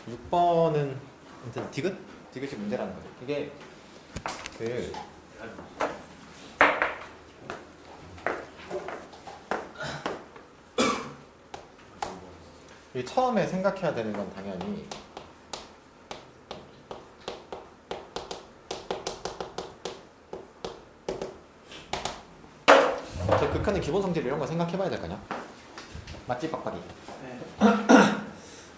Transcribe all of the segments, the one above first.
6번은 아무튼 디귿? 디귿이 문제라는 거죠. 이게 이 처음에 생각해야 되는 건 당연히 저 극한의 기본 성질 이런 거 생각해 봐야 될 거냐? 맞지 빡빡이? 네.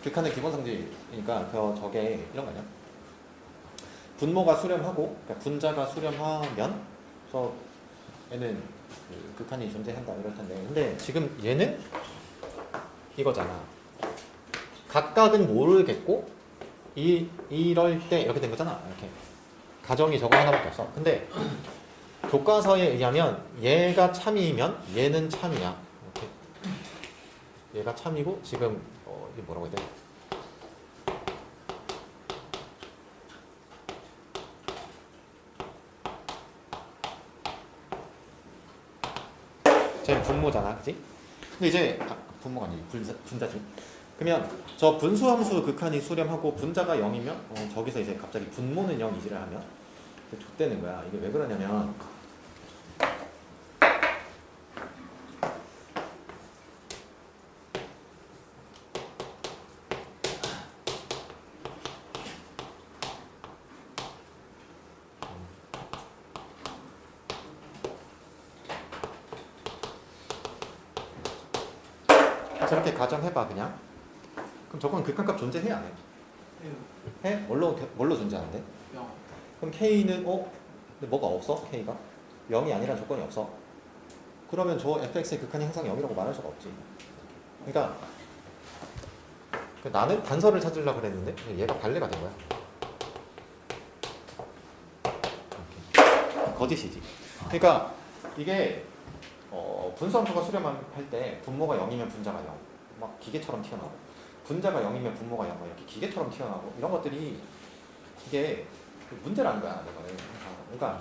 극한의 기본 성질이니까 저게 이런 거 아니야? 분모가 수렴하고 그러니까 분자가 수렴하면 저 얘는 그 극한이 존재한다 이럴 텐데 근데 지금 얘는 이거잖아. 각각은 모르겠고 이럴 때 이렇게 된 거잖아. 이렇게 가정이 저거 하나밖에 없어. 근데 교과서에 의하면 얘가 참이면 얘는 참이야. 이렇게 얘가 참이고 지금 이게 뭐라고 해야 돼? 쟤는 분모잖아, 그치? 근데 이제 분모가 아니지 분자지. 그러면 저 분수함수 극한이 수렴하고 분자가 0이면 저기서 이제 갑자기 분모는 0이지를 하면 좆되는 거야. 이게 왜 그러냐면 저렇게 가정해봐 그냥. 그럼 저건 극한값 존재해 안 해? 해? 뭘로 존재하는데? 0. 그럼 K는 근데 뭐가 없어? K가? 0이 아니란 조건이 없어. 그러면 저 fx의 극한이 항상 0이라고 말할 수가 없지. 그러니까 나는 단서를 찾으려고 그랬는데 얘가 발레가 된 거야. 이렇게. 거짓이지. 그러니까 이게 분수함수가 수렴할 때 분모가 0이면 분자가 0. 막 기계처럼 튀어나오고 분자가 0이면 분모가 0. 이렇게 기계처럼 튀어나오고 이런 것들이 이게 문제라는 거야. 내가. 그러니까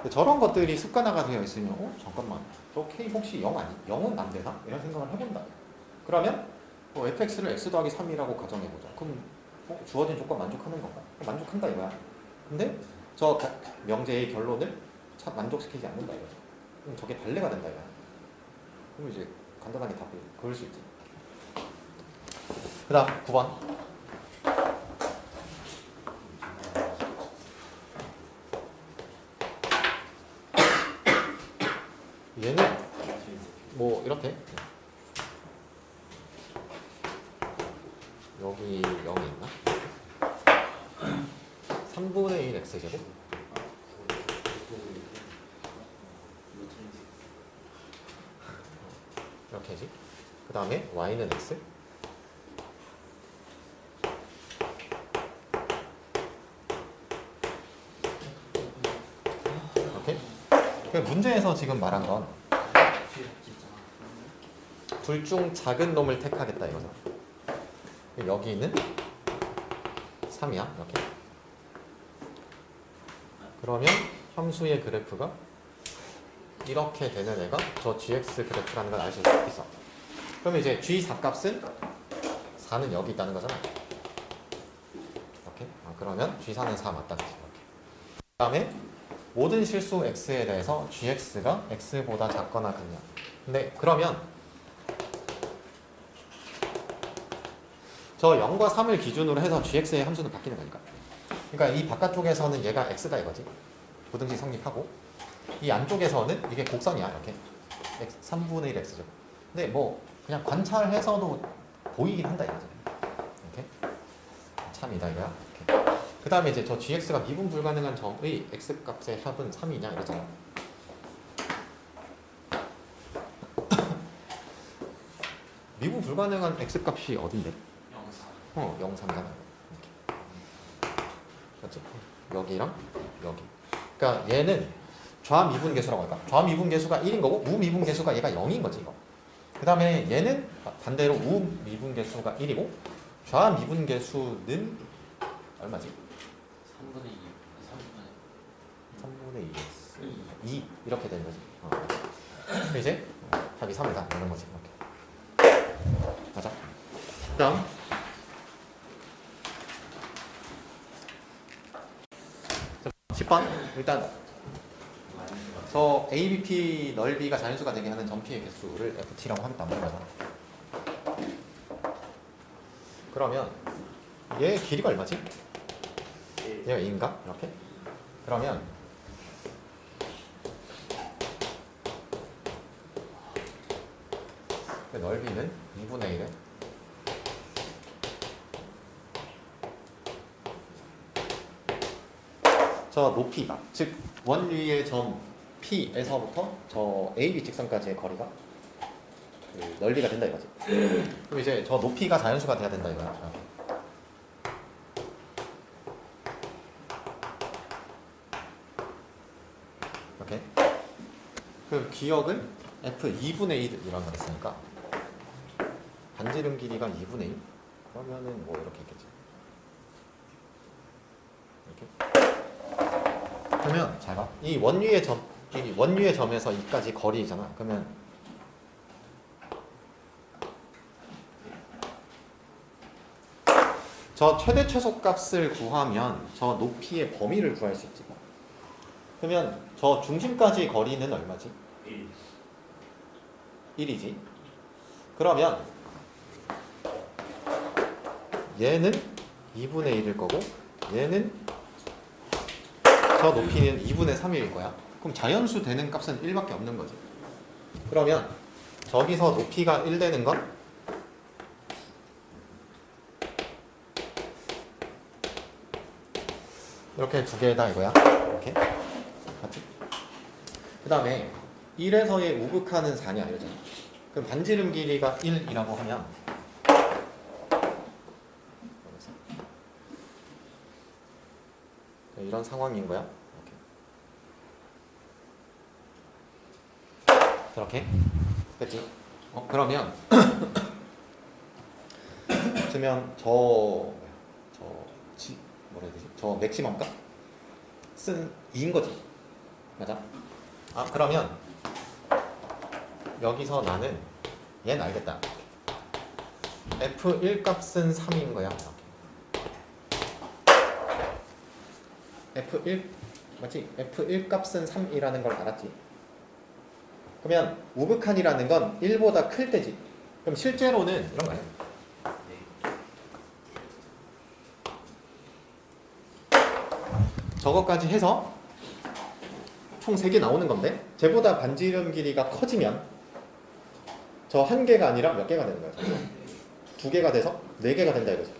저런 것들이 습관화가 되어 있으면 잠깐만 저 K 혹시 0 아니? 0은 안 되나? 이런 생각을 해본다. 그러면 fx를 x 더하기 3이라고 가정해보자. 그럼 주어진 조건 만족하는 건가? 만족한다 이거야. 근데 저 명제의 결론을 만족시키지 않는다 이거죠. 그럼 저게 발레가 된다 이거야. 그럼 이제 간단하게 답을 그을 수 있지. 그 다음 9번. 얘는 뭐 이렇게 여기 0이 있나? 3분의 1 x제곱 이렇게지. 그 다음에 y는 x 이렇게. 문제에서 지금 말한 건 둘 중 작은 놈을 택하겠다 이거죠. 여기는 3이야 이렇게. 그러면 함수의 그래프가 이렇게 되는 애가 저 gx 그래프라는 걸 알 수 있어. 그러면 이제 g4 값은 4는 여기 있다는 거잖아. 이렇게. 그러면 g4는 4 맞다. 그 다음에 모든 실수 x에 대해서 gx가 x보다 작거나 같냐. 근데 그러면 저 0과 3을 기준으로 해서 gx의 함수는 바뀌는 거니까. 그러니까 이 바깥쪽에서는 얘가 x다 이거지. 부등식 성립하고 이 안쪽에서는 이게 곡선이야 이렇게 3분의 1 x죠. 근데 뭐 그냥 관찰해서도 보이긴 한다 이거지. 이렇게 참이다 이거야. 그 다음에 이제 저 gx가 미분 불가능한 점의 x값의 합은 3이냐 이러잖아. 미분 불가능한 x값이 어딘데? 0, 3잖아. 그렇지? 여기랑 여기. 그러니까 얘는 좌미분계수라고 할까? 좌미분계수가 1인 거고 우미분계수가 얘가 0인 거지 이거. 그 다음에 얘는 반대로 우미분계수가 1이고 좌미분계수는 얼마지? 3분의 2. 3분의 2 이렇게 되는 거지. 그럼 이제 답이 3이다 이런 거지. 이렇게. 맞아? 그다음 10번 일단 저 ABP 넓이가 자연수가 되게 하는 점피의 개수를 FT라고 하겠다 는 거잖아. 그러면 얘 길이가 얼마지? 얘가 2인가? 이렇게? 그러면 그 넓이는 2분의 1은 저 높이가 즉 원위의 점 P에서부터 저 AB 직선까지의 거리가 그 넓이가 된다 이거지. 그럼 이제 저 높이가 자연수가 돼야 된다 이거야. 이렇게. 그 기억은 F 2분의 1 이라는 거 있으니까 반지름 길이가 2분의 1 그러면은 뭐 이렇게 있겠지. 이렇게. 그러면 잘 봐. 이 원위의 점에서 이까지 거리잖아. 그러면 저 최대 최소값을 구하면 저 높이의 범위를 구할 수 있지. 그러면 저 중심까지 거리는 얼마지? 1이지. 그러면 얘는 2분의 1일 거고 얘는 저 높이는 2분의 3일 거야. 그럼 자연수 되는 값은 1밖에 없는 거지. 그러면 저기서 높이가 1 되는 건 이렇게 두 개다 이거야. 이렇게. 맞지? 그 다음에 1에서의 우극하는 4냐 이러잖아. 그럼 반지름 길이가 1이라고 하면 이런 상황인 거야. 이렇게. 그치? 그러면 그러면 뭐라 해야 되지? 저 맥시멈 값? 쓴 2인 거지. 맞아? 그러면 여기서 나는 얘는 알겠다. F1 값은 3인 거야. F1 맞지? F1 값은 3이라는 걸 알았지. 그러면 우극한이라는 건 1보다 클 때지. 그럼 실제로는 이런 거 아니야? 저것까지 해서 총 3개 나오는 건데 쟤보다 반지름 길이가 커지면 저 한 개가 아니라 몇 개가 되는 거야? 2개가 돼서 4개가 된다 이거지.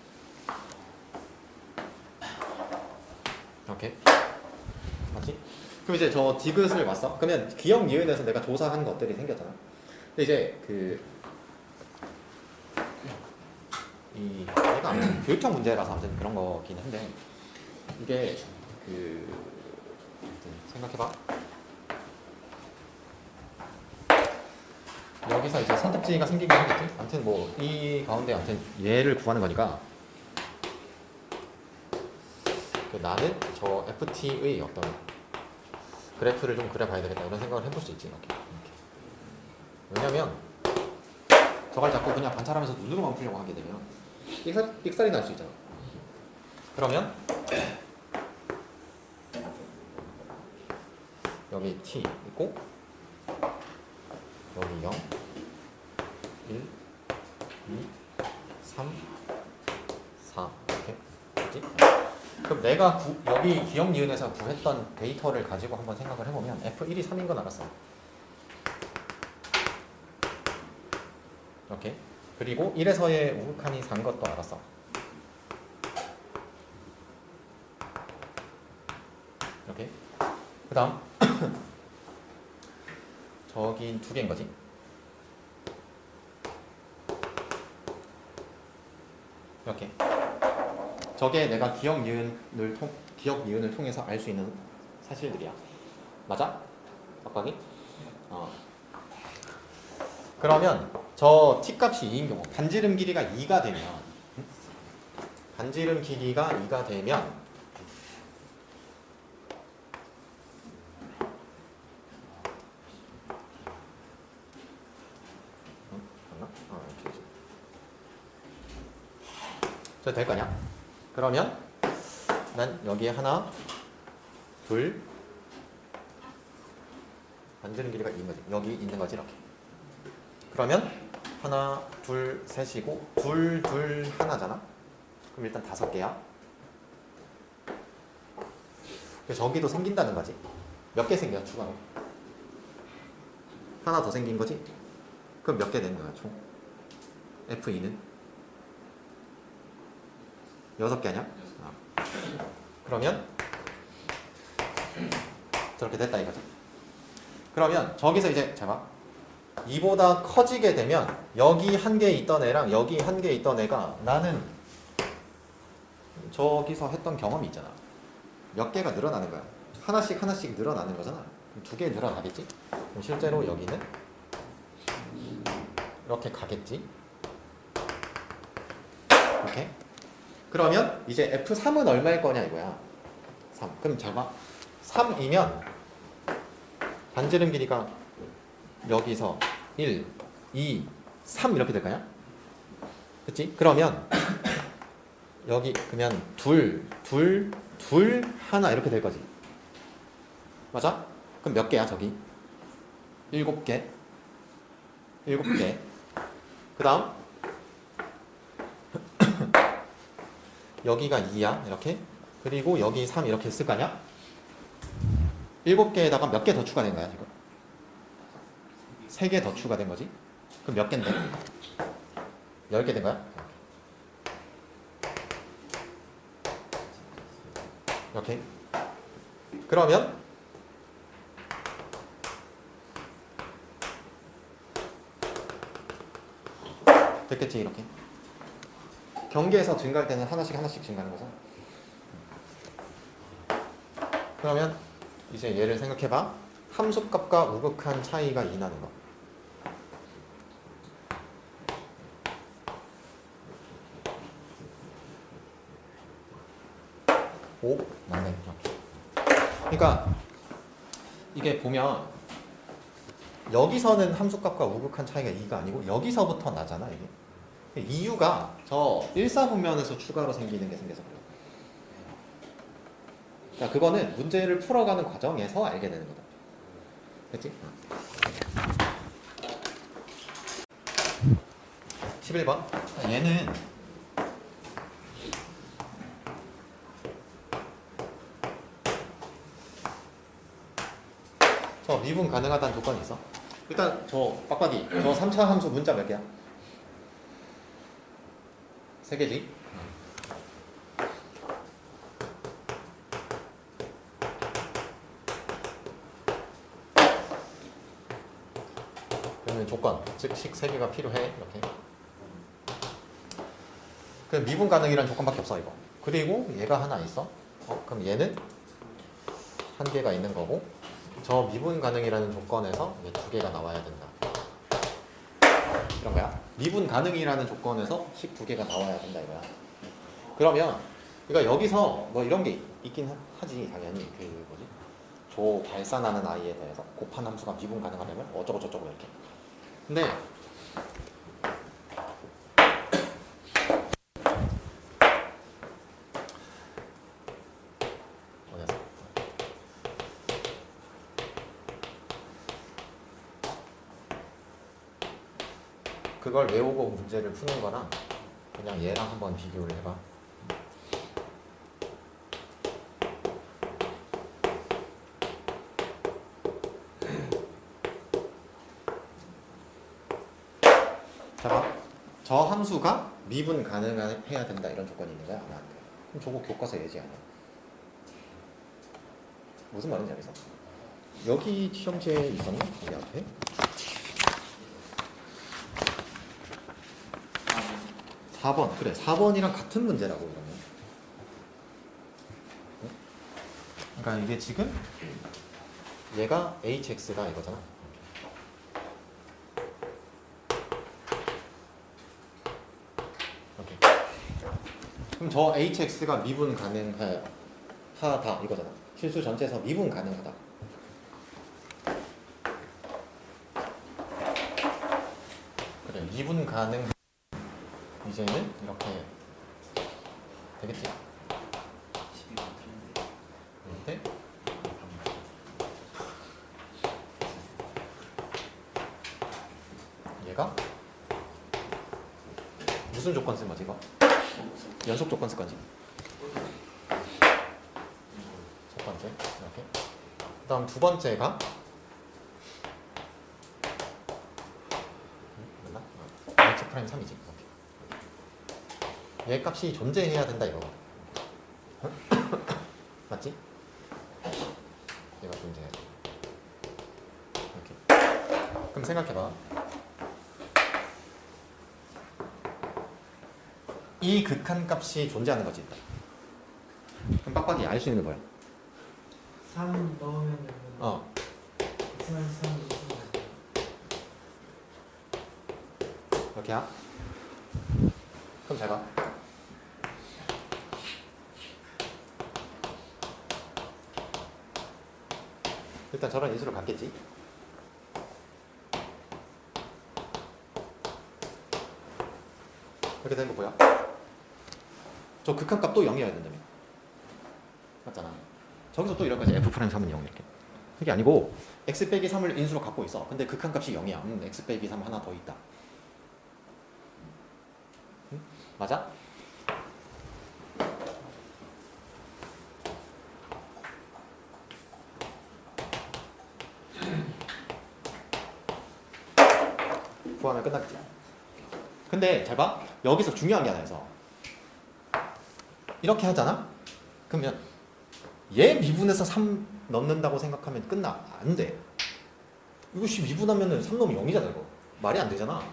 이렇게. 맞지? 그럼 이제 저 디귿을 봤어? 그러면 기억 니은에서 내가 조사한 것들이 생겼잖아. 근데 이제 얘가 아무튼 교육형 문제라서 아무튼 그런 거긴 한데 이게 생각해봐. 여기서 이제 선택지가 생기긴 하겠지? 아무튼 뭐 이 가운데 아무튼 얘를 구하는 거니까 나는 저 FT의 어떤 그래프를 좀 그려봐야 되겠다 이런 생각을 해볼 수 있지. 이렇게. 왜냐면 저걸 자꾸 그냥 관찰하면서 눈으로만 풀려고 하게 되면 삑살이 날 수 있잖아. 그러면 여기 t 있고 여기 0 1 2 3 4 이렇게 그렇지? 그럼 내가 여기 기억 니은에서 구했던 데이터를 가지고 한번 생각을 해보면 F1이 3인 건 알았어. 이렇게. 그리고 1에서의 우극한이 4인 것도 알았어. 이렇게. 그 다음 저긴 2개인 거지. 이렇게. 저게 내가 기억 니은을 통해서 알 수 있는 사실들이야. 맞아? 빡빡이? 그러면 저 t값이 2인 경우 반지름 길이가 2가 되면 저 될 거냐? 그러면 난 여기에 하나, 둘, 반지름 길이가 2인 거지. 여기 있는 거지 이렇게. 그러면 하나, 둘, 셋이고 둘, 둘, 하나잖아. 그럼 일단 5개야. 저기도 생긴다는 거지. 몇 개 생겨 추가로? 하나 더 생긴 거지? 그럼 몇 개 되는 거야 총? F2는? 6개 아니야? 그러면 저렇게 됐다 이거지. 그러면 저기서 이제 잘 봐. 2보다 커지게 되면 여기 한 개 있던 애랑 여기 한 개 있던 애가 나는 저기서 했던 경험이 있잖아. 몇 개가 늘어나는 거야. 하나씩 하나씩 늘어나는 거잖아. 그럼 2개 늘어나겠지? 그럼 실제로 여기는 이렇게 가겠지? 이렇게. 그러면 이제 F3은 얼마일 거냐 이거야. 3. 그럼 잘 봐. 3이면 반지름 길이가 여기서 1, 2, 3 이렇게 될 거냐? 그치? 그러면 여기 그러면 둘, 둘, 둘, 하나 이렇게 될 거지. 맞아? 그럼 몇 개야 저기? 7개. 7개. 그 다음 여기가 2야 이렇게. 그리고 여기 3 이렇게 쓸 거 아니야? 7개에다가 몇 개 더 추가된 거야 지금? 3개 더 추가된 거지? 그럼 몇 개인데? 10개 된 거야? 이렇게. 그러면 됐겠지 이렇게. 경계에서 증가할 때는 하나씩 하나씩 증가하는 거죠. 그러면 이제 얘를 생각해봐. 함수값과 우극한 차이가 2 나는 거. 5 맞네. 이렇게. 그러니까 이게 보면 여기서는 함수값과 우극한 차이가 2가 아니고 여기서부터 나잖아 이게. 이유가 저 1사분면에서 추가로 생기는 게 생겨서 그래요. 자, 그거는 문제를 풀어가는 과정에서 알게 되는 거다. 됐지? 11번. 얘는 저 미분 가능하다는 조건이 있어. 일단 저 빡빡이 저 3차 함수 문자 몇 개야? 3개지? 그러면 조건, 즉 식 3개가 필요해 이렇게. 그럼 미분 가능이라는 조건밖에 없어 이거. 그리고 얘가 하나 있어. 그럼 얘는 한 개가 있는 거고, 저 미분 가능이라는 조건에서 얘 2개가 나와야 된다. 이런 거야. 미분 가능이라는 조건에서 식 2개가 나와야 된다 이거야. 그러면 그러니까 여기서 뭐 이런 게 있긴 하지 당연히. 그 뭐지? 조 발산하는 아이에 대해서 곱한 함수가 미분 가능하려면 어쩌고 저쩌고 이렇게. 근데 어디였어? 그걸 외우고 문제를 푸는 거랑 그냥 얘랑 한번 비교를 해봐. 자, 저 함수가 미분 가능해야 된다 이런 조건이 있는 거야? 아마 안 돼. 그럼 저거 교과서 예지 아니야? 무슨 말인지 알겠어? 여기 시험지에 있었나? 여기 앞에? 4번. 그래, 4번이랑 같은 문제라고 이러면. 그러니까 이게 지금 얘가 hx가 이거잖아. 이렇게. 그럼 저 hx가 미분 가능하다 이거잖아. 실수 전체에서 미분 가능하다. 그래, 미분 가능. 이제는 이렇게 되겠지? 12번 틀린데. 밑에 얘가 무슨 조건 쓴 거지 이거? 연속 조건 쓸 거지. 첫 번째 이렇게. 그다음 두 번째가 몰라? x 프라임 3이지. 이렇게. 얘 값이 존재해야 된다 이거. 맞지? 얘가 존재해야 돼. 이렇게. 그럼 생각해봐. 이 극한 값이 존재하는 거지 일단. 그럼 빡빡이 알 수 있는 게 뭐야? 3 넣으면 x만 3 이렇게야? 그럼 잘 봐. 일단 저런 인수를 갖겠지. 이렇게 되는 거 뭐야? 저 극한 값 또 0이어야 된다며. 맞잖아. 저기서 또 이런 거지. f'3은 0 이렇게. 그게 아니고 x 빼기 3을 인수로 갖고 있어. 근데 극한 값이 0이야. x 빼기 3 하나 더 있다. 응? 맞아? 구하면 끝났지. 근데 잘 봐. 여기서 중요한 게 하나 있어. 이렇게 하잖아? 그러면 얘 미분해서 3 넣는다고 생각하면 끝나. 안 돼. 이거 12분하면 3 넣으면 0이잖아 이거. 말이 안 되잖아.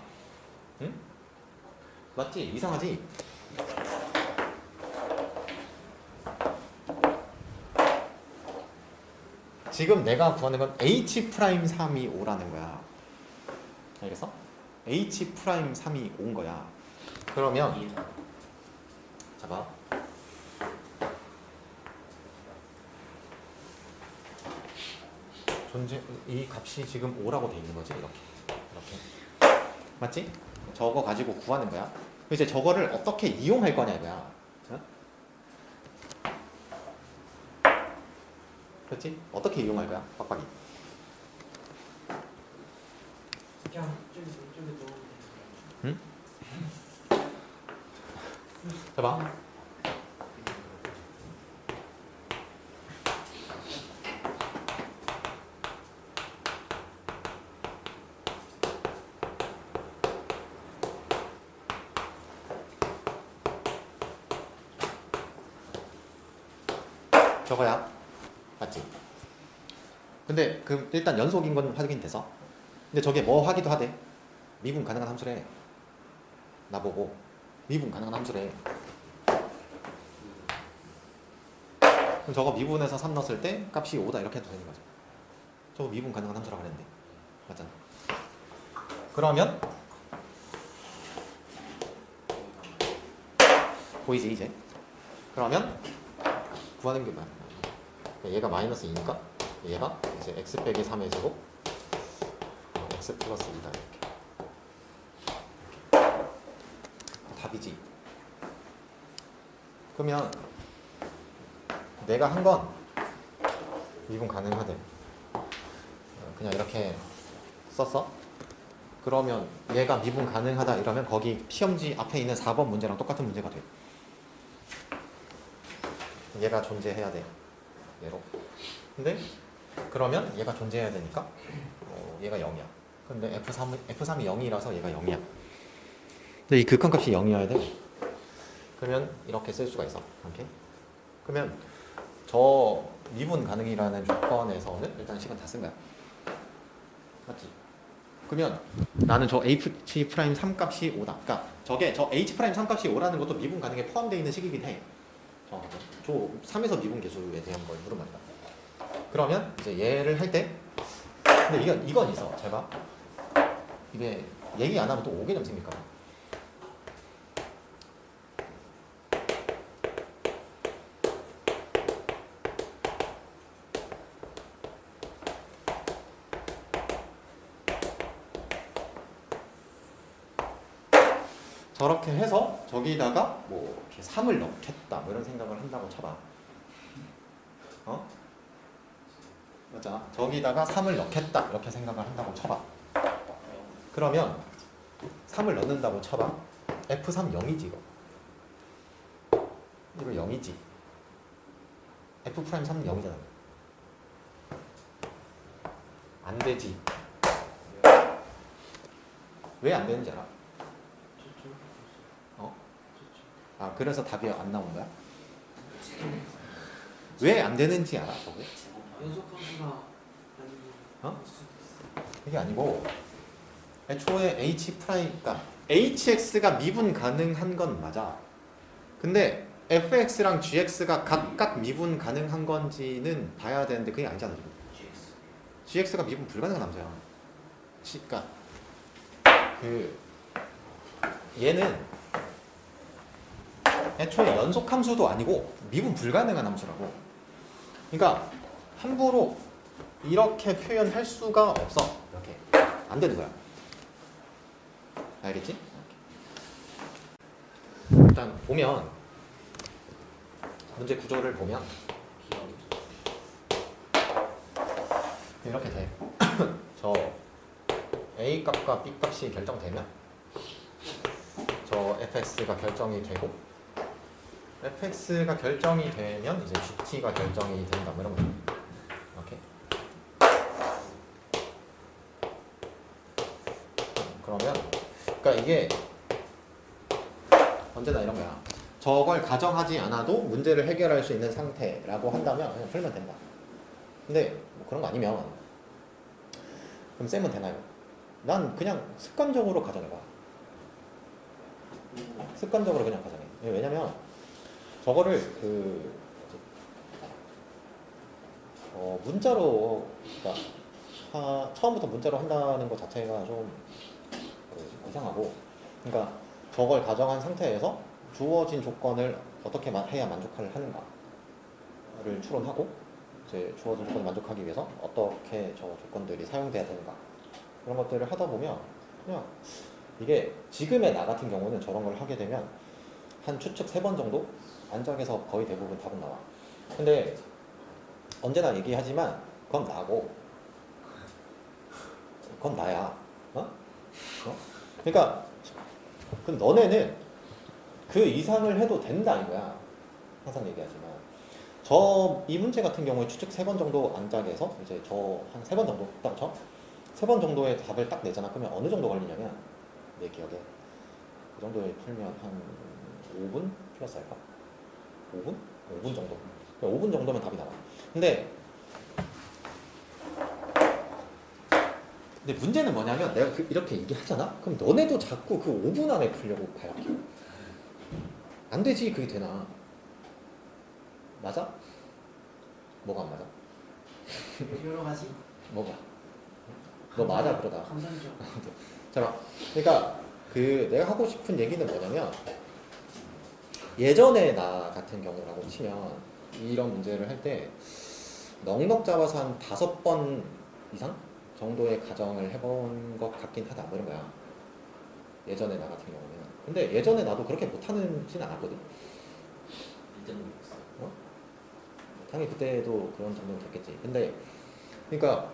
응? 맞지? 이상하지? 지금 내가 구하는 건 H'3이 5라는 거야. 알겠어? H'3이 5인 거야. 그러면 잡아. 이 값이 지금 5라고 돼 있는 거지. 이렇게. 맞지? 저거 가지고 구하는 거야. 이제 저거를 어떻게 이용할 거냐 이거야. 어? 그렇지? 어떻게 이용할 거야? 빡빡이. 그냥 이쪽에 넣으면 돼. 응? 봐봐. 저거야. 맞지? 근데 그 일단 연속인 건 확인돼서. 근데 저게 뭐 하기도 하대. 미분 가능한 함수래. 나보고 미분 가능한 함수래. 그럼 저거 미분해서 3 넣었을 때 값이 5다 이렇게 해도 되는 거죠. 저거 미분 가능한 함수라고 그랬는데. 맞잖아. 그러면 보이지 이제? 그러면 구하는 게 뭐야? 얘가 마이너스 2니까 얘가 이제 x 빼기 3의 제곱 x 플러스 2다 이렇게. 답이지. 그러면 내가 한 건 미분 가능하대. 그냥 이렇게 썼어. 그러면 얘가 미분 가능하다 이러면 거기 시험지 앞에 있는 4번 문제랑 똑같은 문제가 돼. 얘가 존재해야 돼. 얘로. 근데 그러면 얘가 존재해야 되니까 얘가 0이야. 근데 F3이 0이라서 얘가 0이야. 근데 이 극한값이 0이어야 돼. 그러면 이렇게 쓸 수가 있어. 이렇게. 그러면 저 미분 가능이라는 조건에서는 일단 시간 다 쓴 거야. 맞지? 그러면 나는 저 H'3 값이 5다. 그러니까 저게 저 H'3 값이 5라는 것도 미분 가능에 포함되어 있는 식이긴 해. 저 3에서 미분 계수에 대한 걸 물은 말이다. 그러면 이제 얘를 할 때 근데 이건 있어. 잘 봐. 이게 얘기 안 하면 또 오개념 생길까 봐. 저렇게 해서 저기다가 뭐 이렇게 3을 넣겠다 뭐 이런 생각을 한다고 쳐봐. 어? 맞아. 저기다가 3을 넣겠다 이렇게 생각을 한다고 쳐봐. 그러면 3을 넣는다고 쳐봐. F3 0이지 이거. 이거 0이지. F' 3 0이잖아. 안 되지. 왜 안 되는지 알아? 저쪽. 어? 저쪽. 아 그래서 답이 안 나온 거야? 왜 안 되는지 알아? 저게? 연속함수가 아니고. 어? 그게 아니고 애초에 H 그러니까 HX가 미분 가능한 건 맞아. 근데 FX랑 GX가 각각 미분 가능한 건지는 봐야 되는데 그게 아니잖아 지금. GX가 미분 불가능한 남자야. 그러니까 그 얘는 애초에 연속함수도 아니고 미분 불가능한 함수라고. 그러니까 함부로 이렇게 표현할 수가 없어. 이렇게 안 되는 거야. 알겠지? 일단 보면 문제 구조를 보면 이렇게 돼. 저 A 값과 B 값이 결정되면 저 fx가 결정이 되고 fx가 결정이 되면 이제 gt가 결정이 된다 뭐 이런 거. 이렇게. 그러면 그러니까 이게 언제나 이런 거야. 저걸 가정하지 않아도 문제를 해결할 수 있는 상태라고 한다면 그냥 풀면 된다. 근데 뭐 그런 거 아니면 그럼 쌤은 되나요? 난 그냥 습관적으로 가정해봐. 습관적으로 그냥 가정해. 왜냐면 저거를 문자로 그러니까 처음부터 문자로 한다는 것 자체가 좀 이상하고, 그러니까 저걸 가정한 상태에서 주어진 조건을 어떻게 해야 만족을 하는가를 추론하고 이제 주어진 조건을 만족하기 위해서 어떻게 저 조건들이 사용돼야 되는가 그런 것들을 하다 보면 그냥 이게 지금의 나 같은 경우는 저런 걸 하게 되면 한 추측 3번 정도 안짝에서 거의 대부분 답은 나와. 근데 언제나 얘기하지만 그건 나고 그건 나야. 어? 그러니까 그 너네는 그 이상을 해도 된다 이거야. 항상 얘기하지만 이 문제 같은 경우에 추측 3번 정도 안짝에서 이제 저 한 3번 정도 딱 쳐? 3번 정도의 답을 딱 내잖아. 그러면 어느 정도 걸리냐면 내 기억에 그 정도에 풀면 한 5분 플러스 할까? 5분? 5분 정도. 5분 정도면 답이 나와. 근데 문제는 뭐냐면 내가 이렇게 얘기하잖아? 그럼 너네도 자꾸 그 5분 안에 풀려고 가요. 안 되지. 그게 되나? 맞아? 뭐가 안 맞아? 여러 가지. 뭐가? 너 맞아 그러다. 감상적. 자, 그러니까 내가 하고 싶은 얘기는 뭐냐면 예전에 나 같은 경우라고 치면 이런 문제를 할 때 넉넉 잡아서 한 5번 이상 정도의 가정을 해본 것 같긴 하다 뭐 이런 거야. 예전에 나 같은 경우는. 근데 예전에 나도 그렇게 못하는지는 않았거든. 이제는 못했어. 당연히 그때도 그런 정도는 됐겠지. 근데 그러니까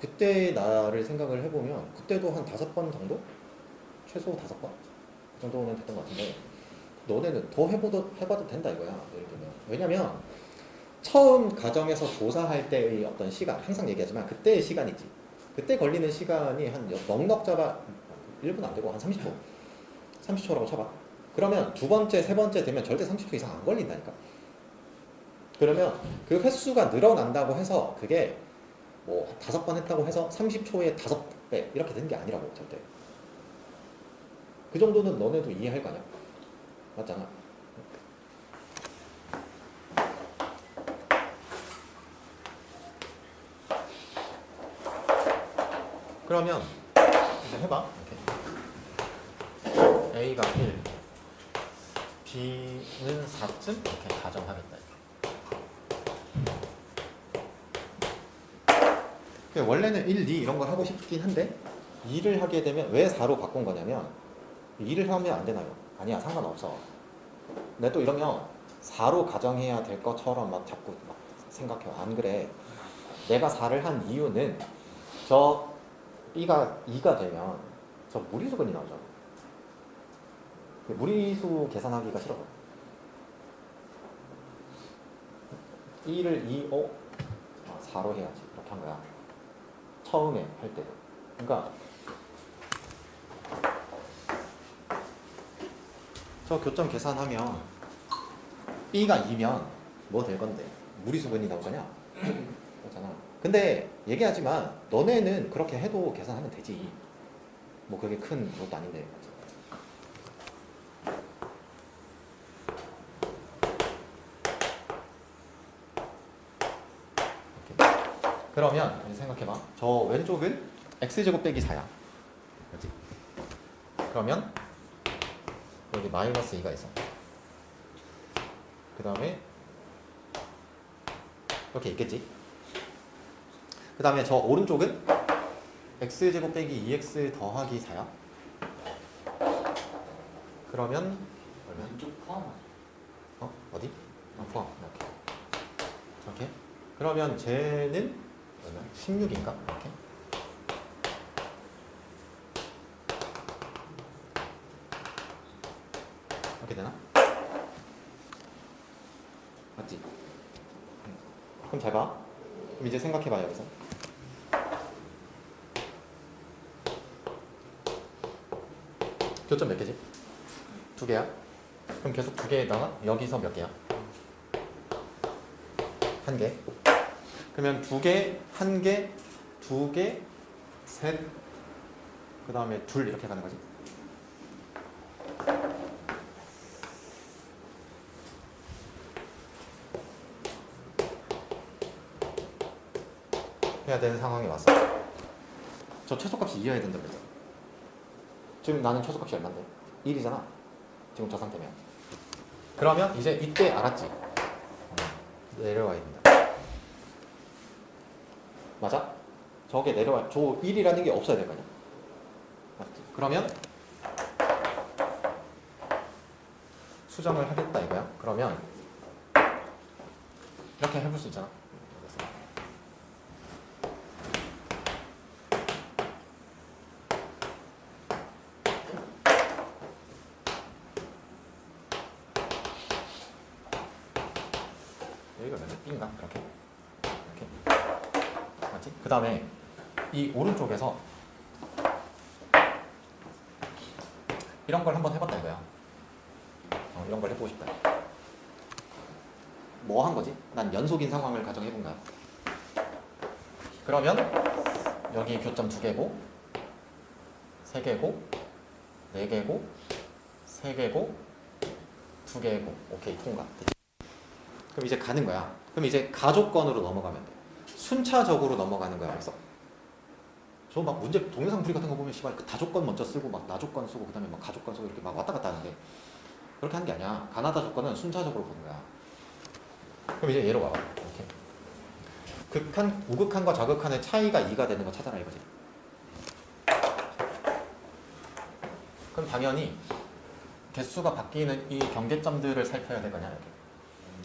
그때 나를 생각을 해보면 그때도 한 5번 정도? 최소 5번? 그 정도는 됐던 것 같은데 너네는 더 해봐도 된다 이거야. 예를 들면. 왜냐면 처음 가정에서 조사할 때의 어떤 시간, 항상 얘기하지만 그때의 시간이지. 그때 걸리는 시간이 한 넉넉 잡아 1분 안 되고 한 30초. 30초라고 쳐봐. 그러면 두 번째, 세 번째 되면 절대 30초 이상 안 걸린다니까. 그러면 그 횟수가 늘어난다고 해서 그게 뭐 5번 했다고 해서 30초에 5배 이렇게 되는 게 아니라고 절대. 그 정도는 너네도 이해할 거 아니야. 맞잖아. 그러면 이제 해봐. 이렇게. A가 1, B는 4쯤 이렇게 가정하겠다. 원래는 1, 2 이런 걸 하고 싶긴 한데 2를 하게 되면 왜 4로 바꾼 거냐면 2를 하면 안 되나요? 아니야, 상관없어. 근데 또 이러면 4로 가정해야 될 것처럼 막 자꾸 막 생각해요. 안 그래. 내가 4를 한 이유는 저 B가 2가 되면 저 무리수근이 나오잖아. 무리수 계산하기가 싫어. 1을 2, 5, 4로 해야지. 이렇게 한 거야. 처음에 할 때도. 그러니까 저 교점 계산하면 B가 2면 뭐 될 건데? 무리수분이 나올 거냐? 그렇잖아. 근데 얘기하지만 너네는 그렇게 해도 계산하면 되지. 뭐 그게 큰 것도 아닌데. 이렇게. 그러면 이제 생각해봐. 저 왼쪽은 x제곱 빼기 4야. 그렇지? 그러면 여기 마이너스 2가 있어. 그 다음에 이렇게 있겠지. 그 다음에 저 오른쪽은 x제곱 빼기 2x 더하기 4야. 그러면 얼마? 왼쪽 포함하죠. 어디? 포함. 이렇게. 그러면 쟤는 얼마? 16인가? 이렇게. 이렇게 되나? 맞지? 그럼 잘 봐. 그럼 이제 생각해봐 여기서. 교점 몇 개지? 2개야? 그럼 계속 2개에다가 여기서 몇 개야? 1개. 그러면 2개, 1개, 2개, 셋, 그 다음에 둘 이렇게 가는 거지. 해야 되는 상황이 왔어. 저 최소값이 이어야 된다고 그랬잖아. 지금 나는 최소값이 얼마인데? 1이잖아. 지금 저 상태면. 그러면 이제 이때 알았지? 내려와야 된다. 맞아? 저게 내려와. 저 1이라는 게 없어야 될 거 아니야? 맞지? 그러면 수정을 하겠다 이거야. 그러면 이렇게 해볼 수 있잖아. 여기가 몇 B인가? 이렇게. 맞지? 그 다음에 이 오른쪽에서 이런 걸 한번 해봤다 이거야. 이런 걸 해보고 싶다. 뭐 한 거지? 난 연속인 상황을 가정해본 거야. 그러면 여기 교점 2개고 3개고 4개고 3개고 2개고 오케이 통과. 그럼 이제 가는 거야. 그럼 이제 가족권으로 넘어가면 돼. 순차적으로 넘어가는 거야. 그래서 저 막 문제 동영상 풀이 같은 거 보면 씨발 그 다조건 먼저 쓰고 막 나조건 쓰고 그다음에 막 가족건 쓰고 이렇게 막 왔다 갔다 하는데 그렇게 하는 게 아니야. 가나다 조건은 순차적으로 보는 거야. 그럼 이제 얘로 와봐. 이렇게 극한, 우극한과 좌극한의 차이가 2가 되는 거 찾아라 이거지. 그럼 당연히 개수가 바뀌는 이 경계점들을 살펴야 될 거냐. 이렇게.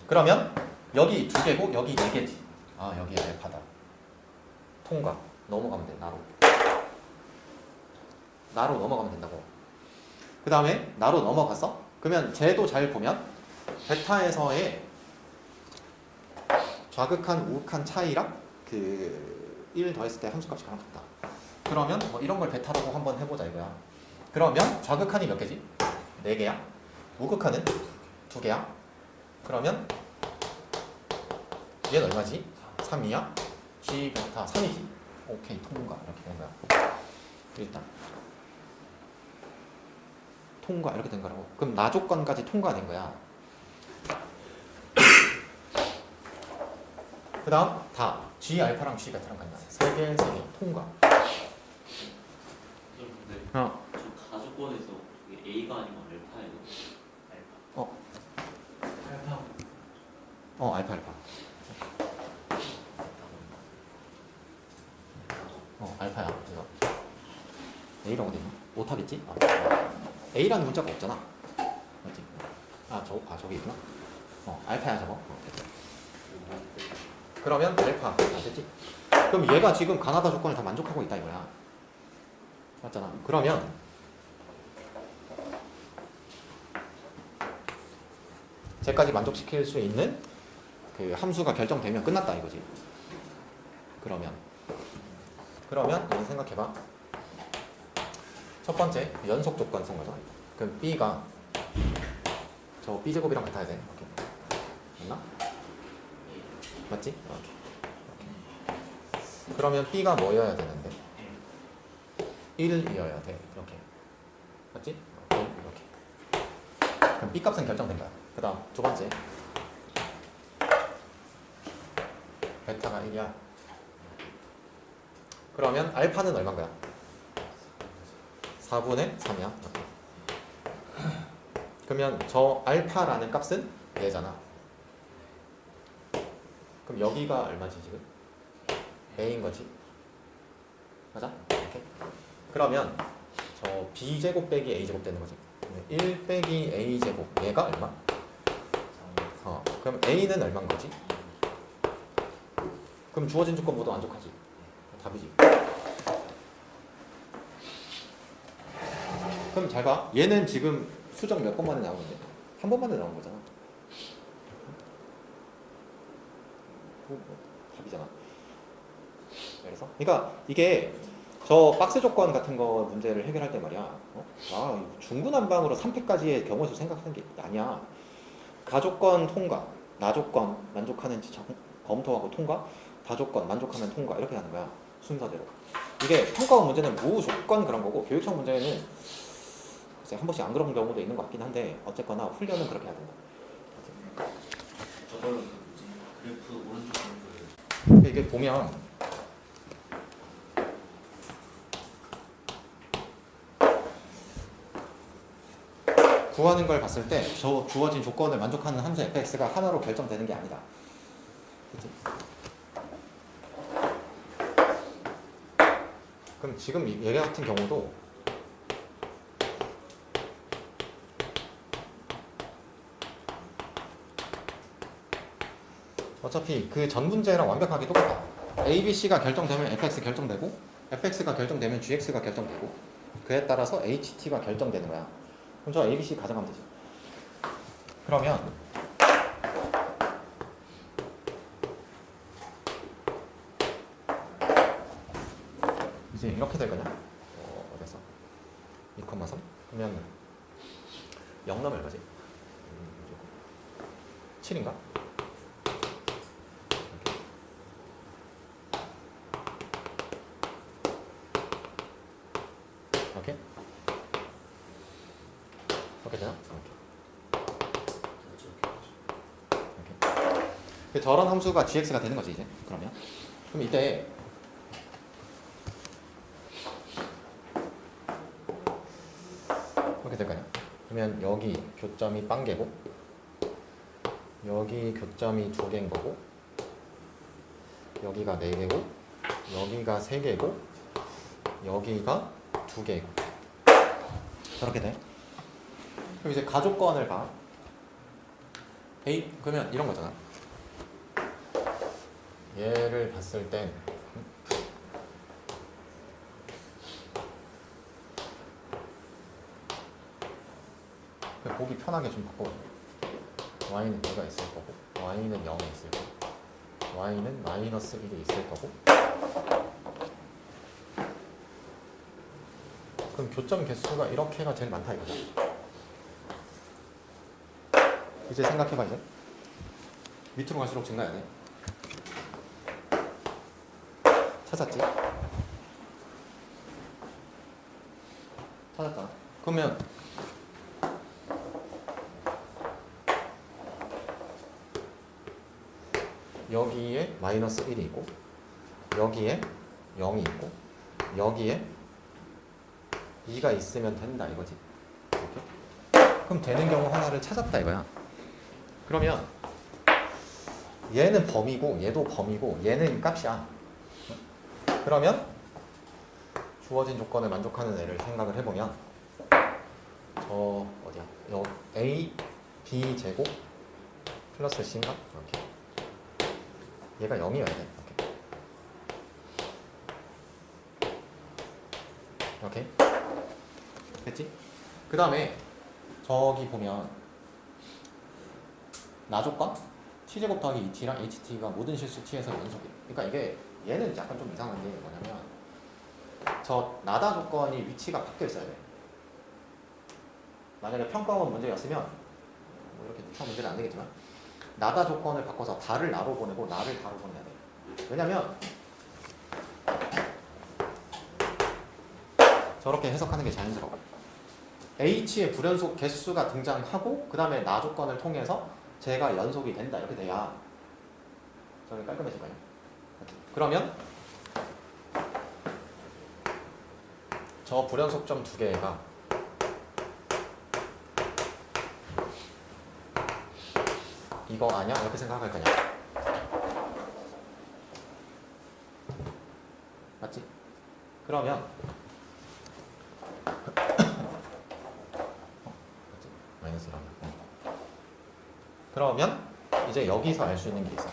그러면 여기 2개고 여기 4개지. 아 여기 알파다. 통과. 넘어가면 돼. 나로 넘어가면 된다고. 그 다음에 나로 넘어갔어? 그러면 쟤도 잘 보면 베타에서의 좌극한 우극한 차이랑 그 1 더했을 때 함수값이 가랑 같다. 그러면 뭐 이런 걸 베타라고 한번 해보자 이거야. 그러면 좌극한이 몇 개지? 4개야. 우극한은 2개야. 그러면 얘는 얼마지? 3이야? G 베타 3이지. 오케이 통과 이렇게 된 거야. 일단 통과 이렇게 된 거라고. 그럼 나조건까지 통과된 거야. 그 다음 다 G 알파랑 G 베타랑 같냐. 3개 통과. 근데 어. 저 가족권에서 저게 A가 아니면 알파예요. 알파. 알파. 알파야 이거. A라고 되나? 오탑 있지? A라는 문자가 없잖아. 맞지? 저기 있구나. 알파야 저거. 됐어. 그러면 알파 됐지? 그럼 얘가 지금 가나다 조건을 다 만족하고 있다 이거야. 맞잖아. 그러면 쟤까지 만족시킬 수 있는 그 함수가 결정되면 끝났다 이거지. 그러면 이제 생각해봐. 첫 번째 연속 조건 쓴 거죠. 그럼 B가 저 B제곱이랑 같아야 돼. 오케이. 맞나? 맞지? 오케이. 그러면 B가 뭐여야 되는데? 1이어야 돼. 이렇게. 맞지? 이렇게. 그럼 B 값은 결정된 거야. 그 다음 두 번째 베타가 1이야. 그러면 알파는 얼마인 거야? 4분의 3이야. 그러면 저 알파라는 값은 얘잖아. 그럼 여기가 얼마지 지금? A인 거지. 맞아? 이렇게. 그러면 저 B제곱 빼기 A제곱 되는 거지. 1 빼기 A제곱 얘가 얼마? 그럼 A는 얼마인 거지? 그럼 주어진 조건 모두 만족하지. 답이지. 그럼 잘 봐. 얘는 지금 수정 몇 번 만에 나오는데? 한 번 만에 나온 거잖아. 답이잖아. 그래서 그러니까 이게 저 박스 조건 같은 거 문제를 해결할 때 말이야. 중구난방으로 3패까지의 경우에서 생각하는 게 아니야. 가조건 통과, 나조건 만족하는지 검토하고 통과, 다조건 만족하면 통과 이렇게 하는 거야. 순서대로. 이게 평가원 문제는 무조건 그런 거고 교육청 문제는 글쎄 한 번씩 안 그런 경우도 있는 것 같긴 한데 어쨌거나 훈련은 그렇게 해야 된다. 저걸로 그 뭐지? 그래프 오른쪽 그래프 이게 보면 구하는 걸 봤을 때 저 주어진 조건을 만족하는 함수 fx가 하나로 결정되는 게 아니다. 그치? 그럼 지금 얘 같은 경우도 어차피 그 전 문제랑 완벽하게 똑같아. A, B, C가 결정되면 fx 결정되고 fx가 결정되면 gx가 결정되고 그에 따라서 ht가 결정되는 거야. 그럼 저 A, B, C 가져가면 되지. 그러면 이제 이렇게 될 거냐? 어디서 2,3 그러면 0 넣으면 얼마지? 7인가? 이렇게? 이렇게 되나? 이렇게. 저런 함수가 gx가 되는 거지 이제. 그러면 이때 이렇게 될까요? 그러면 여기 교점이 빵개고 여기 교점이 2개인 거고 여기가 4개고 여기가 3개고 여기가 2개고 저렇게 돼. 그럼 이제 가조건을 봐. 그러면 이런 거잖아. 얘를 봤을 땐 보기 편하게 좀 바꿔. y는 2가 있을 거고 y는 0이 있을 거고 y는 마이너스 1이 있을 거고 그럼 교점 개수가 이렇게가 제일 많다 이거죠. 이제 생각해봐. 이제 밑으로 갈수록 증가해야 돼. 찾았지? 찾았잖아. 그러면 여기에 마이너스 1이 있고 여기에 0이 있고 여기에 2가 있으면 된다 이거지. 이렇게? 그럼 되는 경우 하나를 찾았다 이거야. 그러면 얘는 범위고 얘도 범위고 얘는 값이야. 그러면 주어진 조건을 만족하는 애를 생각을 해보면 저 어디야? a b 제곱 플러스 c인가? 이렇게 얘가 0이어야 돼. 이렇게 됐지? 그 다음에 저기 보면 나조건 t제곱 더하기 2t랑 ht가 모든 실수 t에서 연속이에요. 그러니까 이게 얘는 약간 좀 이상한 게 뭐냐면 저 나다 조건이 위치가 바뀌어 있어야 돼. 만약에 평가원 문제였으면 뭐 이렇게 처음 문제는 안 되겠지만 나다 조건을 바꿔서 다를 나로 보내고 나를 다로 보내야 돼. 왜냐면 저렇게 해석하는 게 자연스러워. h의 불연속 개수가 등장하고 그 다음에 나 조건을 통해서 쟤가 연속이 된다 이렇게 돼야 저게 깔끔해질 거예요. 그러면 저 불연속점 두 개가 이거 아니야? 이렇게 생각할 거냐? 맞지? 그러면 마이너스라면 그러면 이제 여기서 알 수 있는 게 있어.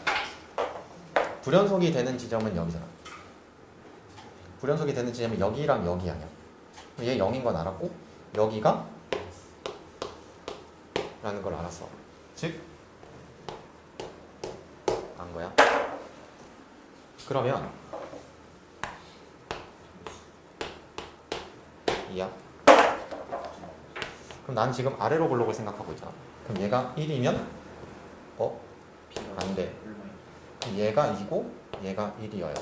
불연속이 되는 지점은 여기잖아. 불연속이 되는 지점은 여기랑 여기 아니야. 얘 0인 건 알았고 여기가 라는 걸 알았어. 즉 안 거야. 그러면 이야. 그럼 난 지금 아래로 블록을 생각하고 있잖아. 그럼 얘가 1이면 안 돼. 얘가 2고 얘가 1이어요.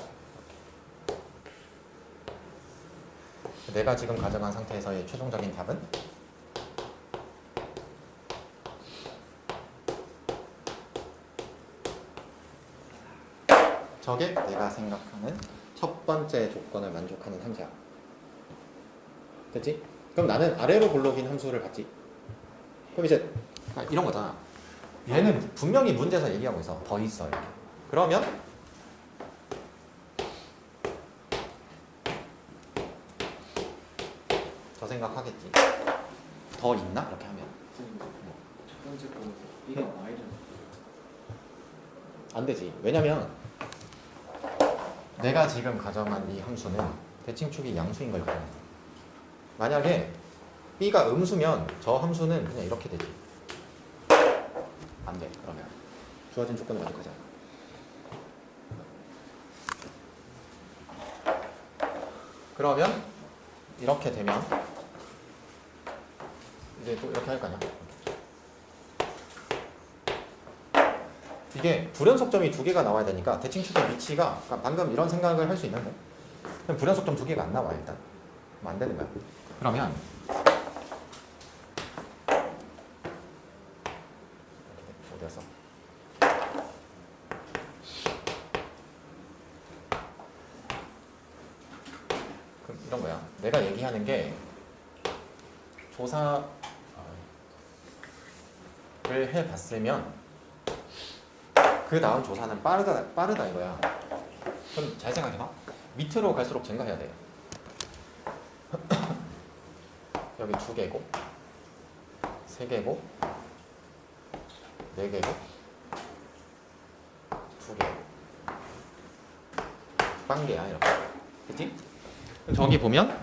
내가 지금 가정한 상태에서의 최종적인 답은 저게 내가 생각하는 첫 번째 조건을 만족하는 함수야. 됐지? 그럼 나는 아래로 블록인 함수를 받지. 그럼 이제 이런 거잖아. 얘는 분명히 문제에서 얘기하고 있어. 더 있어 이렇게. 그러면 저 생각하겠지. 더 있나? 이렇게 하면 첫 번째 거 B가 Y잖아. 안 되지. 왜냐면 내가 지금 가정한 이 함수는 대칭축이 양수인 걸 가정해. 만약에 B가 음수면 저 함수는 그냥 이렇게 되지. 안 돼. 그러면 주어진 조건을 만족하지 않아. 그러면 이렇게 되면 이제 또 이렇게 할 거 아니야. 이게 불연속점이 두 개가 나와야 되니까 대칭축의 위치가 방금 이런 생각을 할 수 있는데 그럼 불연속점 두 개가 안 나와 일단. 그럼 안 되는 거야. 그러면 어디였어? 그럼 이런 거야. 내가 얘기하는 게 조사를 해봤으면 그 다음 조사는 빠르다 이거야. 그럼 잘 생각해봐. 밑으로 갈수록 증가해야 돼. 여기 2개고 3개고 4개고 2개고 빵개야 이렇게. 그치? 저기 보면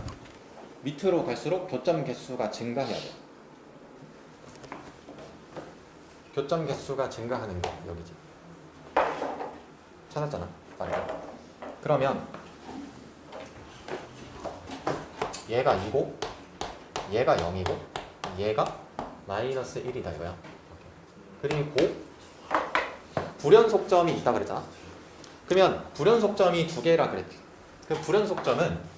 밑으로 갈수록 교점 개수가 증가해야 돼. 교점 개수가 증가하는 게 여기지. 찾았잖아. 빠르게. 그러면 얘가 2고 얘가 0이고 얘가 마이너스 1이다 이거야. 그리고 불연속점이 있다 그랬잖아. 그러면 불연속점이 두 개라 그랬지. 그 불연속점은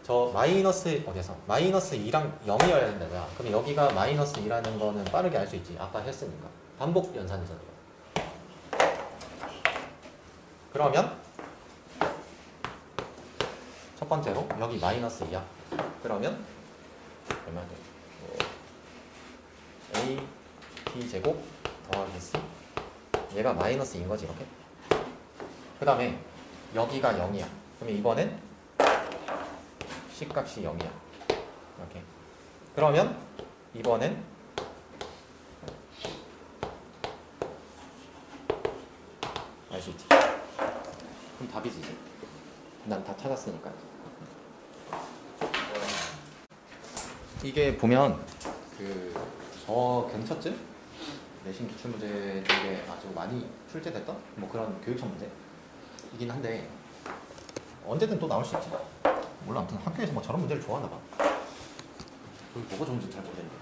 저 마이너스 어디서 마이너스 2랑 0이어야 된다 이거야. 그럼 여기가 마이너스 2라는 거는 빠르게 알 수 있지. 아까 했으니까. 반복 연산이잖아. 그러면 첫 번째로 여기 마이너스 2야. 그러면 얼마 돼? A B 제곱 더하기 C 얘가 마이너스 2인 거지 이렇게. 그 다음에 여기가 0이야. 그러면 이번엔 C값이 0이야. 이렇게. 그러면 이번엔 알 수 있지. 그럼 답이지 이제. 난 다 찾았으니까. 이게 보면 저 근처쯤 내신 기출문제 중에 아주 많이 출제됐던 뭐 그런 교육청 문제이긴 한데 언제든 또 나올 수 있지. 몰라. 아무튼 학교에서 뭐 저런 문제를 좋아하나 봐. 그걸 뭐가 좋은지 잘 모르겠는데.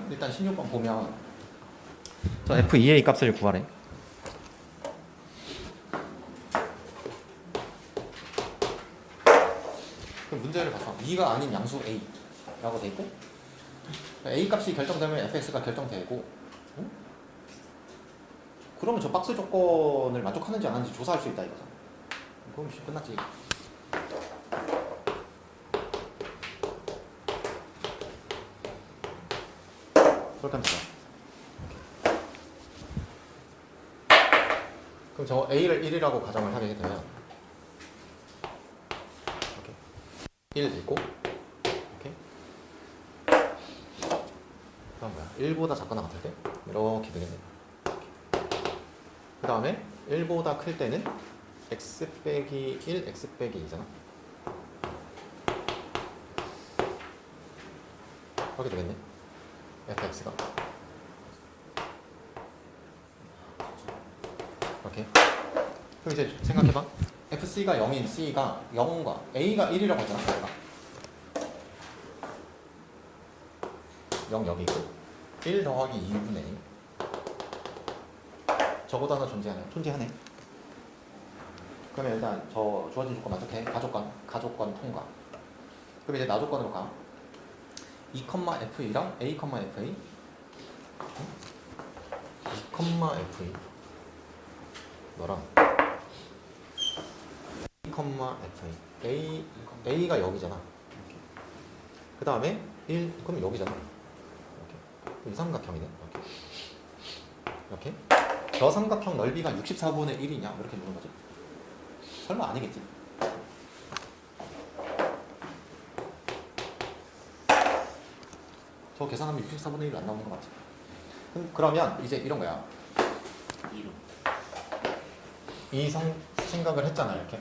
일단 16번 보면 저 F2A 값을 구하래. 그럼 문제를 봐서 2가 아닌 양수 A라고 돼 있고 A 값이 결정되면 fx가 결정되고 그러면 저 박스 조건을 만족하는지 안 하는지 조사할 수 있다 이거죠. 그럼 끝났지. 그렇게 하면 되죠. 그럼 저 A를 1이라고 가정을 하게 되면 이렇게 1 있고 이렇게 그다음 뭐야? 1보다 작거나 같을 때 이렇게 되겠네. 그 다음에 1보다 클 때는 x 빼기 1, x 빼기 2잖아. 그렇게 되겠네. fx가 이렇게. 그럼 이제 생각해봐. fc가 0인 c가 0과 a가 1이라고 했잖아. 0 여기 있고 1 더하기 2분의 1 저보다 하나 존재하네. 그러면 일단 저 주어진 조건 만족해. 가족권 통과. 그럼 이제 나조건으로 가. 2,f이랑 a, fa 2,fa 너랑 2,fa a가 여기잖아. 그 다음에 1 그럼 여기잖아. 이렇게 삼각형이네. 이렇게 저 삼각형 넓이가 64분의 1이냐 이렇게 묻는 거지. 설마 아니겠지. 저 계산하면 64분의 1 안 나오는 거 맞지? 그러면 이제 이런 거야. 이 생각을 했잖아 이렇게.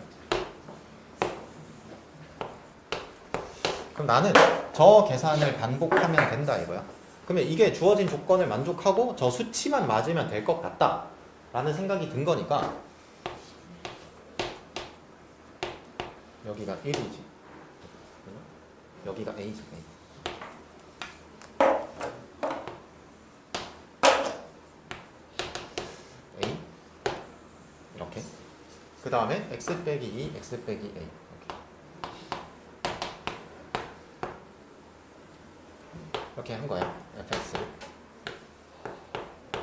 그럼 나는 저 계산을 반복하면 된다 이거야. 그러면 이게 주어진 조건을 만족하고 저 수치만 맞으면 될 것 같다 라는 생각이 든 거니까 여기가 1이지 여기가 A지. A 이렇게. 그 다음에 x 빼기 2, x 빼기 A 이렇게 한 거야. fx를.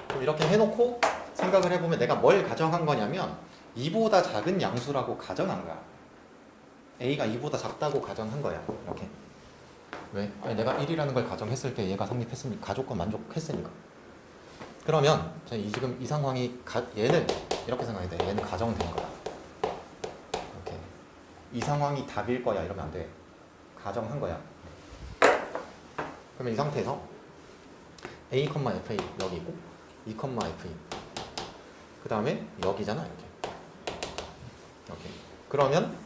그럼 이렇게 해놓고 생각을 해보면 내가 뭘 가정한 거냐면 2보다 작은 양수라고 가정한 거야. a가 2보다 작다고 가정한 거야. 이렇게. 왜? 아니, 내가 1이라는 걸 가정했을 때 얘가 성립했으니까 가족권 만족했으니까. 그러면 지금 이 상황이 얘는 이렇게 생각해야 돼. 얘는 가정된 거야. 이렇게. 이 상황이 답일 거야 이러면 안 돼. 가정한 거야. 그러면 이 상태에서 a, fa 여기 있고 2, fa 그 다음에 여기잖아 이렇게. 그러면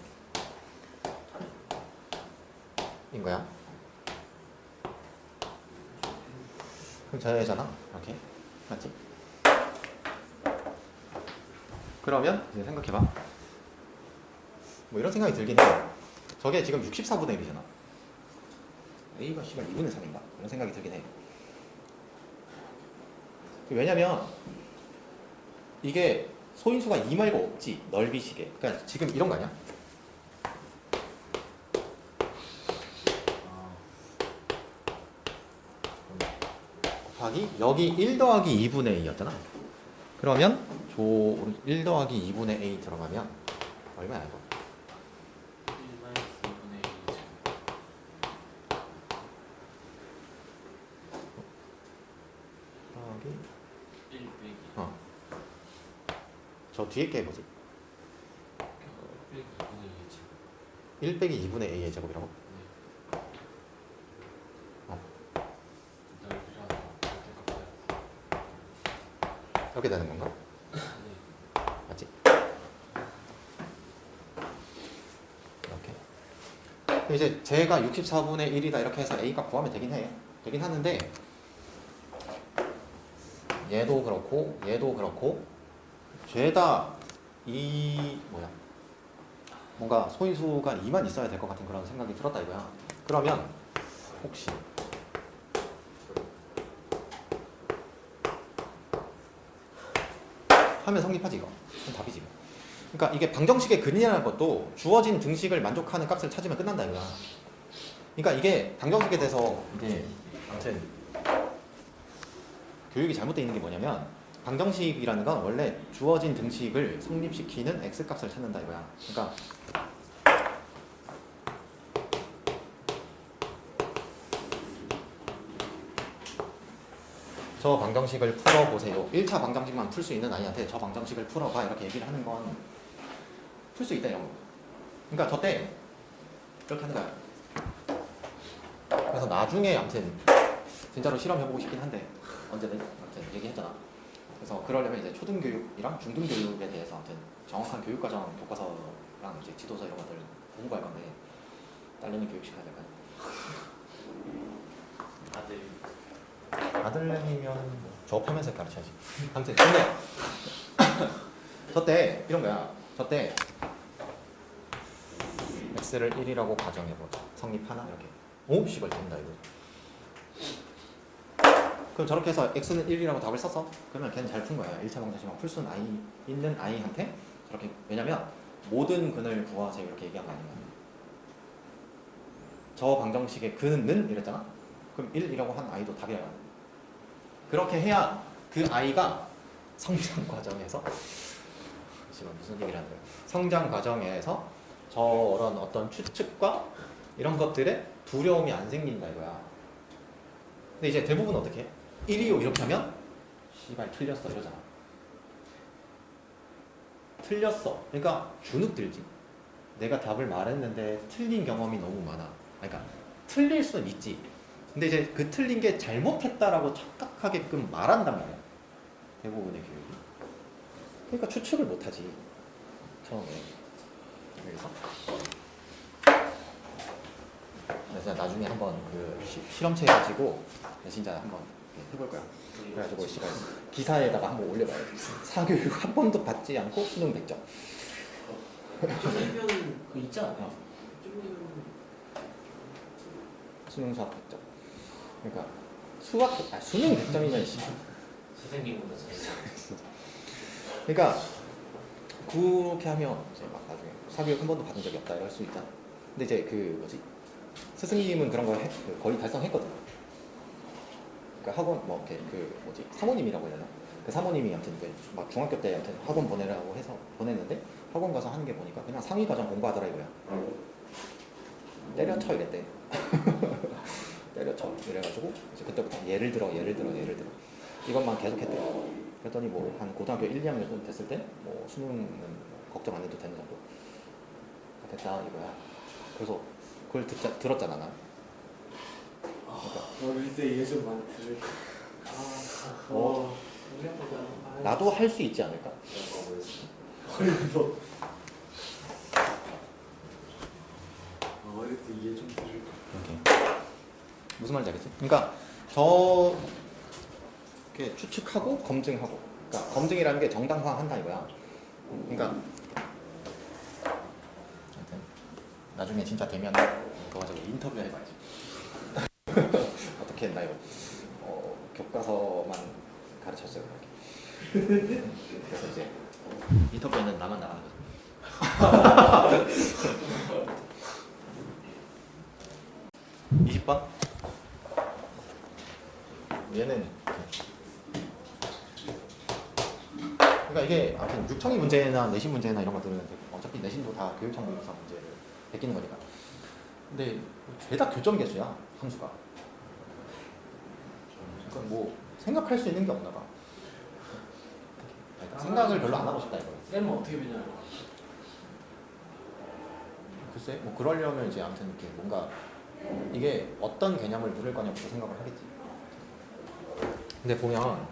인 거야. 그럼 저얘잖아 이렇게. 맞지? 그러면 이제 생각해봐. 뭐 이런 생각이 들긴 해. 저게 지금 64분의 1이잖아. A가 C가 2분의 3인가? 이런 생각이 들긴 해. 왜냐면 이게 소인수가 2 말고 없지. 넓이식에. 그러니까 지금 이런 거 아니야? 곱하기 여기 1 더하기 2분의 A였잖아. 그러면 1 더하기 2분의 A 들어가면 얼마야 이거? 1 저 뒤에 게 뭐지? 1 빼기 2분의 a의 제곱이라고? 이렇게 되는 건가? 맞지? 이렇게. 그럼 이제 제가 64분의 1이다 이렇게 해서 a 값 구하면 되긴 해. 되긴 하는데 얘도 그렇고 얘도 그렇고 죄다 이 뭐야? 뭔가 소인수가 2만 있어야 될 것 같은 그런 생각이 들었다 이거야. 그러면 혹시 하면 성립하지 이거. 그럼 답이지. 그러니까 이게 방정식의 근이라는 것도 주어진 등식을 만족하는 값을 찾으면 끝난다 이거야. 그러니까 이게 방정식에 대해서 이제 아무튼 교육이 잘못되어 있는 게 뭐냐면 방정식이라는 건 원래 주어진 등식을 성립시키는 x값을 찾는다 이거야. 그러니까 저 방정식을 풀어보세요. 1차 방정식만 풀 수 있는 아이한테 저 방정식을 풀어봐 이렇게 얘기를 하는 건 풀 수 있다 이런 거. 그러니까 저때 그렇게 하는 거야. 그래서 나중에 아무튼 진짜로 실험해보고 싶긴 한데 언제든 아무튼 얘기했잖아. 그래서 그러려면 이제 초등교육이랑 중등교육에 대해서 아무튼 정확한 교육과정 교과서랑 이제 지도서 이런 것들 공부할 건데 딸내미 교육 시켜야 될까요? 아들내미면 뭐 조업하면서 가르쳐야지. 아무튼 근데 저때 이런 거야. 저때 x를 1이라고 가정해보자. 성립하나? 이렇게. 오? 씨발 된다 이거. 그럼 저렇게 해서 x는 1이라고 답을 썼어? 그러면 걔는 잘 푼 거야. 1차 방정식만 풀 수 있는 아이한테 저렇게. 왜냐면 모든 근을 구하세요 이렇게 얘기한 거 아니야. 저 방정식의 근은 이랬잖아? 그럼 1이라고 하는 아이도 답이야. 그렇게 해야 그 아이가 성장 과정에서 지금 무슨 얘기를 하는 거야? 성장 과정에서 저런 어떤 추측과 이런 것들에 두려움이 안 생긴다 이거야. 근데 이제 대부분 어떻게 해? 1이요 이렇게 하면 씨발 틀렸어 이러잖아. 틀렸어. 그러니까 주눅 들지. 내가 답을 말했는데 틀린 경험이 너무 많아. 그러니까 틀릴 수는 있지. 근데 이제 그 틀린 게 잘못했다라고 착각하게끔 말한단 말이야. 대부분의 교육이. 그러니까 추측을 못하지. 처음에. 그래서 나중에 한번 그 실험체 해가지고 진짜 한번 해볼 거야. 그래가지고 씨발 기사에다가 한번 올려봐야 돼. 사교육 한 번도 받지 않고 수능 100점. 조기교는 그 있잖아. 수능 수학 100점. 그러니까 수능 100점이면 선생님보다 잘. 그러니까 그렇게 하면 이제 막 나중에 사교육 한 번도 받은 적이 없다 이럴 수 있잖아. 근데 이제 그 뭐지 스승님은 그런 걸 거의 달성했거든. 그러니까 학원 뭐 이렇게 그 뭐지 사모님이라고 해야 되나? 그 사모님이 아무튼 막 중학교 때 아무튼 학원 보내라고 해서 보냈는데 학원 가서 하는 게 보니까 그냥 상위 과정 공부하더라 이거야. 때려쳐 이랬대. 때려쳐 이래가지고 이제 그때부터 예를 들어 이것만 계속했대. 그랬더니 뭐 한 고등학교 1, 2학년 됐을 때 뭐 수능은 걱정 안 해도 되는 정도 됐다 이거야. 그래서 그걸 들었잖아 나. 그러니까 어릴 때 예전 많이 들을. 나도 할 수 있지 않을까? 어릴 때 이해 좀 들을. 이렇게. 무슨 말인지 알겠지? 그러니까 저 이렇게 추측하고 검증하고. 그러니까 검증이라는 게 정당화한다 이거야. 그러니까 하여튼 나중에 진짜 되면 그거 가지고 인터뷰 해봐야지. 어떻게 했나요? 교과서만 가르쳤어요. 그렇게. 그래서 이제 인터뷰에는 나만 나가는 거죠. 20번? 얘는 그러니까 이게 아무튼 육청이 문제나 내신 문제나 이런 것들은 어차피 내신도 다 교육청 문제에서 문제를 베끼는 거니까. 근데 죄다 교점 개수야 함수가. 그러니까 뭐 생각할 수 있는 게 없나 봐. 그러니까 생각을 별로 안 하고 싶다 이거. 쌤은 어떻게 배냐고. 글쎄 뭐 그러려면 이제 아무튼 이렇게 뭔가 이게 어떤 개념을 물을 거냐부터 생각을 하겠지. 근데 보면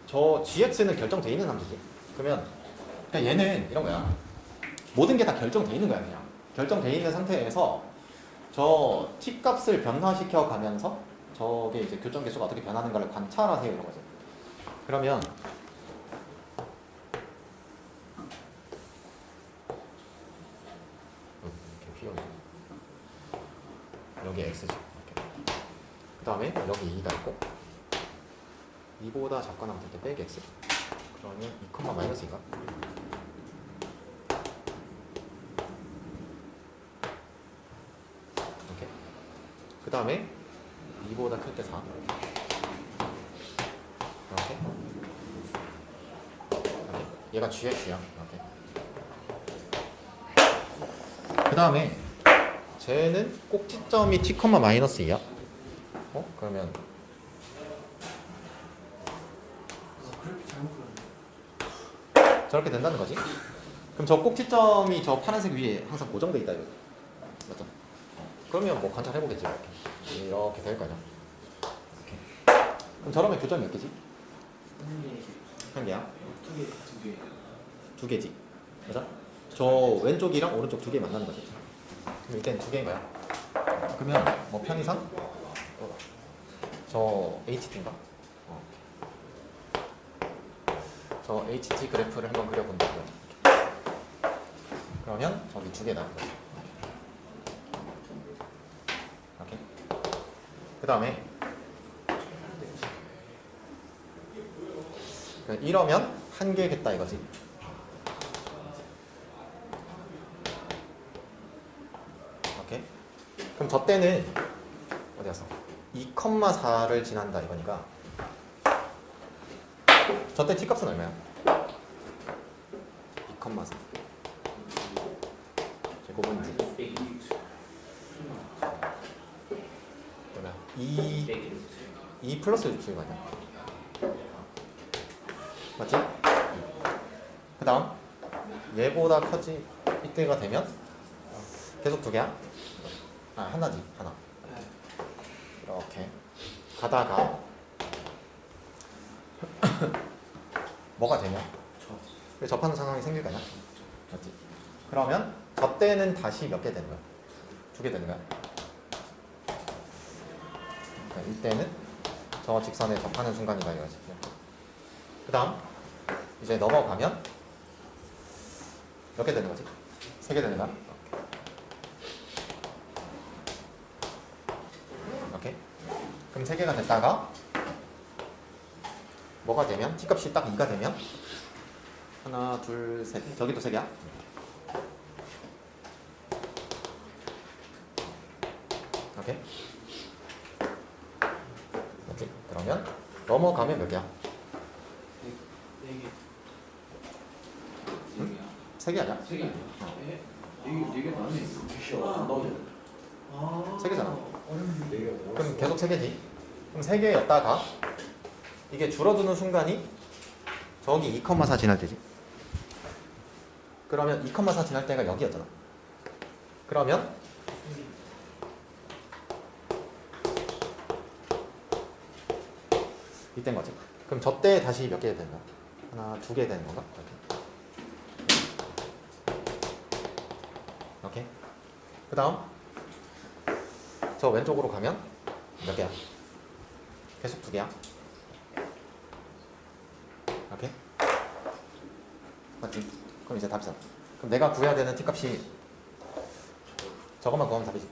저 gx는 결정돼 있는 함수지. 그러면 그냥 얘는 이런 거야. 모든 게 다 결정돼 있는 거야. 그냥 결정돼 있는 상태에서 저 t 값을 변화시켜 가면서 저게 이제 교점 개수가 어떻게 변하는가를 관찰하세요 이런 거죠. 그러면 이렇게 피어있네. 여기 x지. 그 다음에 여기 2가 있고 2보다 작거나 같을 때 빼기 x. 그러면 2, 마이너스 2가 이렇게. 그 다음에 2보다 클 때 4 이렇게. 얘가 gx야. 이렇게. 그 다음에 쟤는 꼭지점이 t, 마이너스 2야. 그러면 그렇게 잘못 그렸네. 저렇게 된다는 거지. 그럼 저 꼭지점이 저 파란색 위에 항상 고정돼 있다 이거. 맞죠? 그러면 뭐 관찰해 보겠지. 이렇게 될 거냐. 이렇게. 그럼 저러면 교점이 몇 개지? 한 개야? 두 개지. 맞아? 저 왼쪽이랑 오른쪽 두 개 만나는 거지. 그럼 일단 두 개인 거야. 그러면 뭐 편의상 저 HT인가? 저 HT 그래프를 한번 그려본다고요. 그러면 저기 두 개 나올 거예요. 이렇게. 그 다음에 이러면 한 개겠다 이거지. 이렇게. 그럼 저 때는 어디 갔어? 2,4를 지난다 이거니까 저 때 t값은 얼마야? 2,4 제곱은 6 2 플러스 6일 거 아니야? 맞지? 그 다음 얘보다 커지 이때가 되면 계속 두 개야? 하나지 하나. 이렇게 가다가 뭐가 되냐? 접하는 상황이 생길 거냐? 맞지? 그러면 저 때는 다시 몇 개 되는 거야? 두 개 되는 거야? 그러니까 이때는 저 직선에 접하는 순간이다 이거지. 그 다음 이제 넘어가면 몇 개 되는 거지? 세 개 되는 거야? 이렇게. 그럼 세 개가 됐다가 뭐가 되면 t값이 딱 2가 되면 하나 둘 셋 저기도 세 개야? 이렇게. 맞지? 그러면 넘어가면 몇 개야? 세 개 아니야? 네 개가 안에 있어. 세 개잖아. 내가 그럼 계속 세 개지. 그럼 세 개였다가 이게 줄어드는 순간이 저기 2,4 지날 때지. 그러면 2,4 지날 때가 여기였잖아. 그러면 이때인 거지. 그럼 저 때 다시 몇 개 되는 거야? 하나, 두 개 되는 건가? 이렇게. 그 다음 저 왼쪽으로 가면 몇 개야? 계속 두 개야? 이렇게? 맞지? 그럼 이제 답이잖아. 그럼 내가 구해야 되는 t값이 저것만 구하면 답이지.